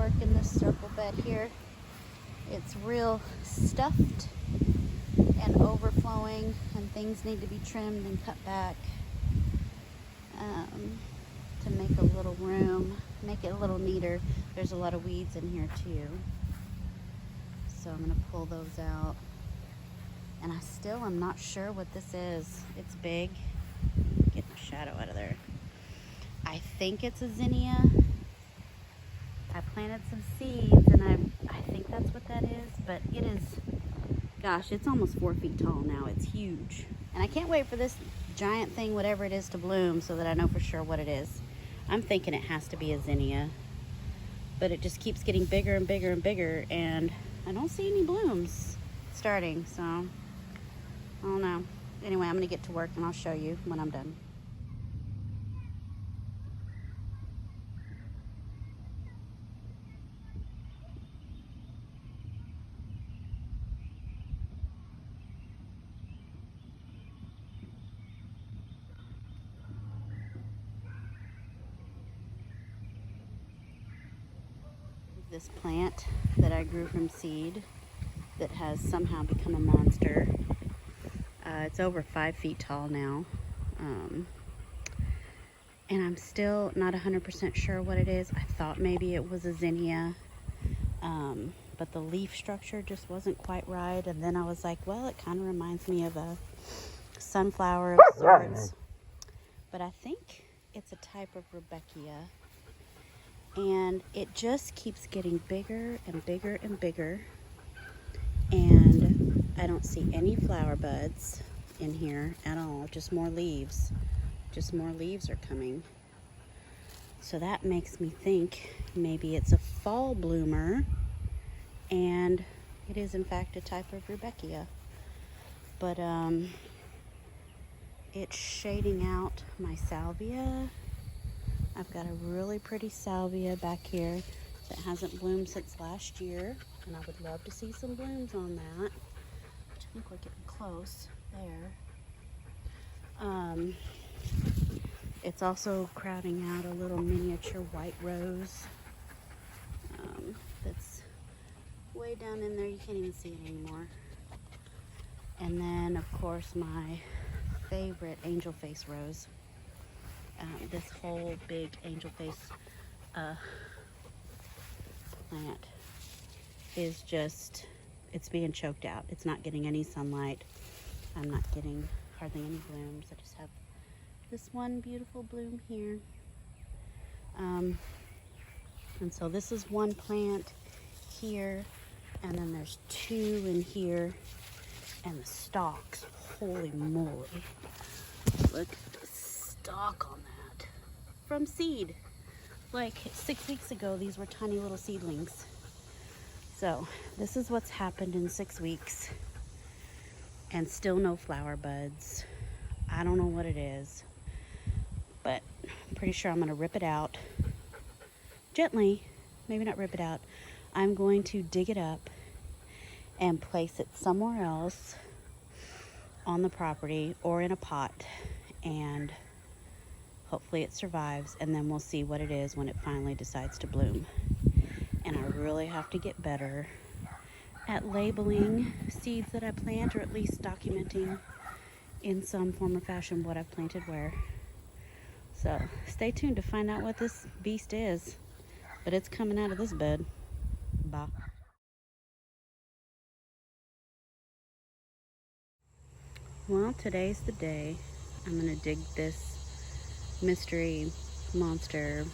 work in this circle bed here. It's real stuffed and overflowing, and things need to be trimmed and cut back to make a little room, make it a little neater. There's a lot of weeds in here too, so I'm gonna pull those out. And I still am not sure what this is. It's big. Get the shadow out of there. I think it's a zinnia. I planted some seeds and I think that's what that is, but it is, gosh, it's almost 4 feet tall now. It's huge. And I can't wait for this giant thing, whatever it is, to bloom so that I know for sure what it is. I'm thinking it has to be a zinnia, but it just keeps getting bigger and bigger and bigger, and I don't see any blooms starting, so I don't know. Anyway, I'm gonna get to work and I'll show you when I'm done. This plant that I grew from seed that has somehow become a monster. It's over 5 feet tall now. And I'm still not 100% sure what it is. I thought maybe it was a zinnia, but the leaf structure just wasn't quite right. And then I was like, well, it kind of reminds me of a sunflower of sorts. But I think it's a type of Rudbeckia. And it just keeps getting bigger and bigger and bigger. And I don't see any flower buds in here at all, just more leaves. Just more leaves are coming. So that makes me think maybe it's a fall bloomer, and it is in fact a type of Rudbeckia. But it's shading out my salvia. I've got a really pretty salvia back here that hasn't bloomed since last year, and I would love to see some blooms on that. Which I think we're getting close there. It's also crowding out a little miniature white rose that's way down in there. You can't even see it anymore. And then, of course, my favorite angel face rose. This whole big angel face plant is just, it's being choked out. It's not getting any sunlight. I'm not getting hardly any blooms. I just have this one beautiful bloom here. And so this is one plant here, and then there's 2 in here, and the stalks, holy moly. Look at the stalk on that. From seed. Like 6 weeks ago, these were tiny little seedlings. So this is what's happened in 6 weeks, and still no flower buds. I don't know what it is, but I'm pretty sure I'm gonna rip it out gently. Maybe not rip it out. I'm going to dig it up and place it somewhere else on the property or in a pot, and hopefully it survives, and then we'll see what it is when it finally decides to bloom. And I really have to get better at labeling seeds that I plant, or at least documenting in some form or fashion what I've planted where. So stay tuned to find out what this beast is, but it's coming out of this bed. Bye. Well, today's the day. I'm gonna dig this mystery monster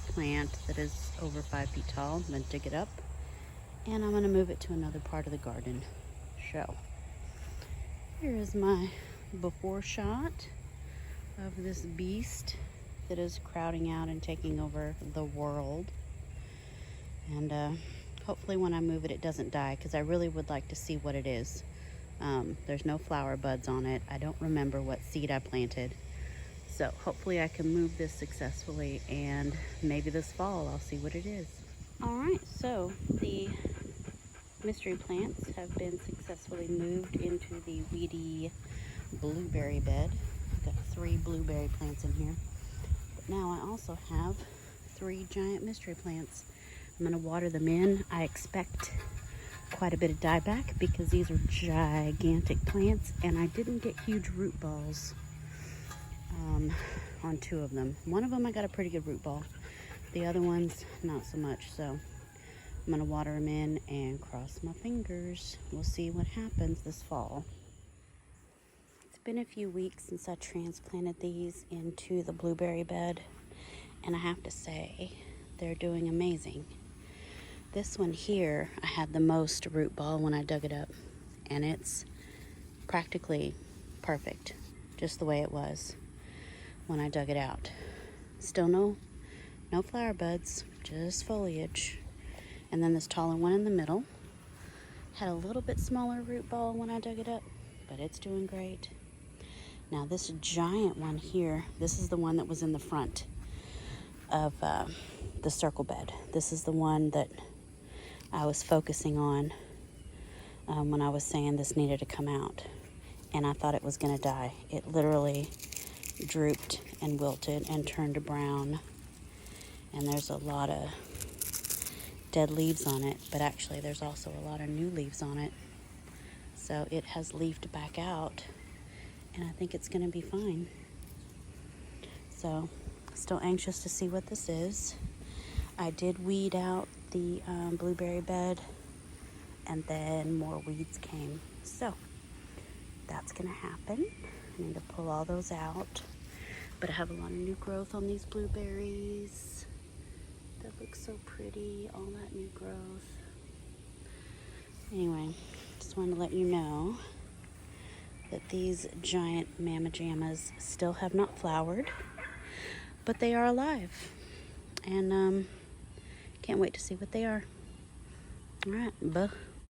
plant that is over 5 feet tall. I'm gonna dig it up, and I'm gonna move it to another part of the garden. So here is my before shot of this beast that is crowding out and taking over the world. And hopefully when I move it, it doesn't die, because I really would like to see what it is. There's no flower buds on it. I don't remember what seed I planted. So hopefully I can move this successfully, and maybe this fall I'll see what it is. All right, so the mystery plants have been successfully moved into the weedy blueberry bed. I've got 3 blueberry plants in here. But now I also have 3 giant mystery plants, I'm gonna water them in. I expect quite a bit of dieback because these are gigantic plants, and I didn't get huge root balls on 2 of them. One of them I got a pretty good root ball. The other ones, not so much. So I'm gonna water them in and cross my fingers. We'll see what happens this fall. It's been a few weeks since I transplanted these into the blueberry bed, and I have to say, they're doing amazing. This one here, I had the most root ball when I dug it up, and it's practically perfect, just the way it was when I dug it out. Still no flower buds, just foliage. And then this taller one in the middle had a little bit smaller root ball when I dug it up, but it's doing great. Now this giant one here, this is the one that was in the front of the circle bed. This is the one that I was focusing on when I was saying this needed to come out, and I thought it was gonna die. It literally drooped and wilted and turned to brown, and there's a lot of dead leaves on it, but actually there's also a lot of new leaves on it. So it has leafed back out, and I think it's gonna be fine. So still anxious to see what this is. I did weed out the blueberry bed, and then more weeds came. So that's gonna happen. I need to pull all those out, but I have a lot of new growth on these blueberries. That looks so pretty, all that new growth. Anyway, just wanted to let you know that these giant mamma jammas still have not flowered, but they are alive, and can't wait to see what they are. All right, bye.